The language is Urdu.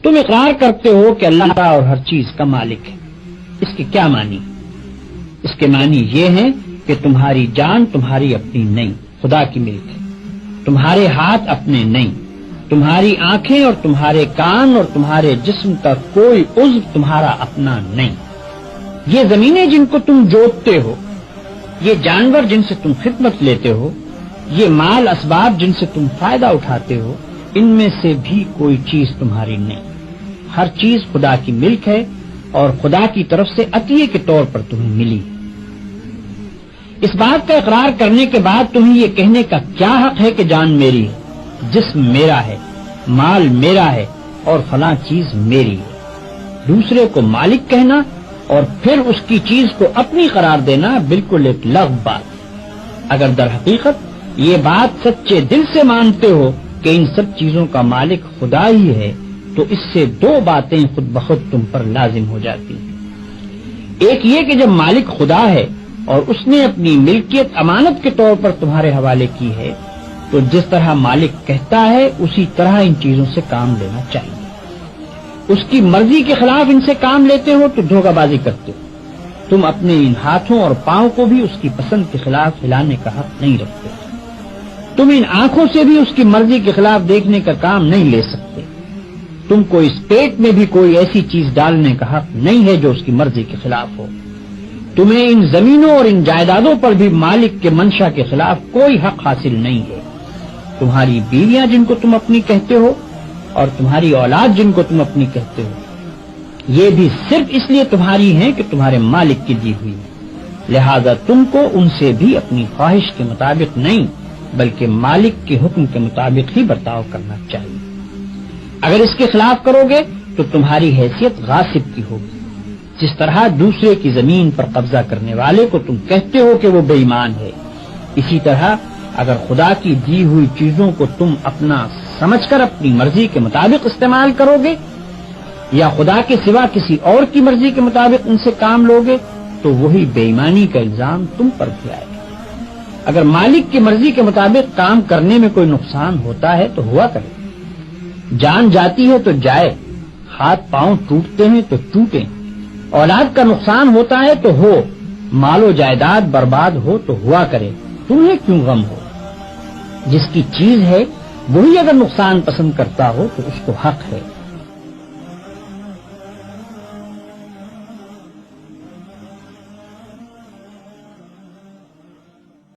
تم اقرار کرتے ہو کہ اللہ اور ہر چیز کا مالک ہے، اس کے کیا معنی؟ اس کے معنی یہ ہیں کہ تمہاری جان تمہاری اپنی نہیں، خدا کی ملک ہے، تمہارے ہاتھ اپنے نہیں، تمہاری آنکھیں اور تمہارے کان اور تمہارے جسم کا کوئی عضو تمہارا اپنا نہیں، یہ زمینیں جن کو تم جوتتے ہو، یہ جانور جن سے تم خدمت لیتے ہو، یہ مال اسباب جن سے تم فائدہ اٹھاتے ہو، ان میں سے بھی کوئی چیز تمہاری نہیں، ہر چیز خدا کی ملک ہے اور خدا کی طرف سے عطیے کے طور پر تمہیں ملی۔ اس بات کا اقرار کرنے کے بعد تمہیں یہ کہنے کا کیا حق ہے کہ جان میری ہے، جسم میرا ہے، مال میرا ہے اور فلاں چیز میری ہے؟ دوسرے کو مالک کہنا اور پھر اس کی چیز کو اپنی قرار دینا بالکل ایک لغو بات ہے۔ اگر در حقیقت یہ بات سچے دل سے مانتے ہو کہ ان سب چیزوں کا مالک خدا ہی ہے تو اس سے دو باتیں خود بخود تم پر لازم ہو جاتی ہیں۔ ایک یہ کہ جب مالک خدا ہے اور اس نے اپنی ملکیت امانت کے طور پر تمہارے حوالے کی ہے تو جس طرح مالک کہتا ہے اسی طرح ان چیزوں سے کام لینا چاہیے۔ اس کی مرضی کے خلاف ان سے کام لیتے ہو تو دھوکہ بازی کرتے ہو۔ تم اپنے ان ہاتھوں اور پاؤں کو بھی اس کی پسند کے خلاف ہلانے کا حق نہیں رکھتے۔ تم ان آنکھوں سے بھی اس کی مرضی کے خلاف دیکھنے کا کام نہیں لے سکتے۔ تم کو اس پیٹ میں بھی کوئی ایسی چیز ڈالنے کا حق نہیں ہے جو اس کی مرضی کے خلاف ہو۔ تمہیں ان زمینوں اور ان جائیدادوں پر بھی مالک کے منشا کے خلاف کوئی حق حاصل نہیں ہے۔ تمہاری بیویاں جن کو تم اپنی کہتے ہو اور تمہاری اولاد جن کو تم اپنی کہتے ہو، یہ بھی صرف اس لیے تمہاری ہیں کہ تمہارے مالک کی دی ہوئی ہے، لہذا تم کو ان سے بھی اپنی خواہش کے مطابق نہیں بلکہ مالک کے حکم کے مطابق ہی برتاؤ کرنا چاہیے۔ اگر اس کے خلاف کرو گے تو تمہاری حیثیت غاصب کی ہوگی۔ جس طرح دوسرے کی زمین پر قبضہ کرنے والے کو تم کہتے ہو کہ وہ بے ایمان ہے، اسی طرح اگر خدا کی دی ہوئی چیزوں کو تم اپنا سمجھ کر اپنی مرضی کے مطابق استعمال کرو گے یا خدا کے سوا کسی اور کی مرضی کے مطابق ان سے کام لوگے تو وہی بے ایمانی کا الزام تم پر بھی آئے گا۔ اگر مالک کی مرضی کے مطابق کام کرنے میں کوئی نقصان ہوتا ہے تو ہوا کرے، جان جاتی ہے تو جائے، ہاتھ پاؤں ٹوٹتے ہیں تو ٹوٹیں، اولاد کا نقصان ہوتا ہے تو ہو، مال و جائیداد برباد ہو تو ہوا کرے، تمہیں کیوں غم ہو؟ جس کی چیز ہے وہی اگر نقصان پسند کرتا ہو تو اس کو حق ہے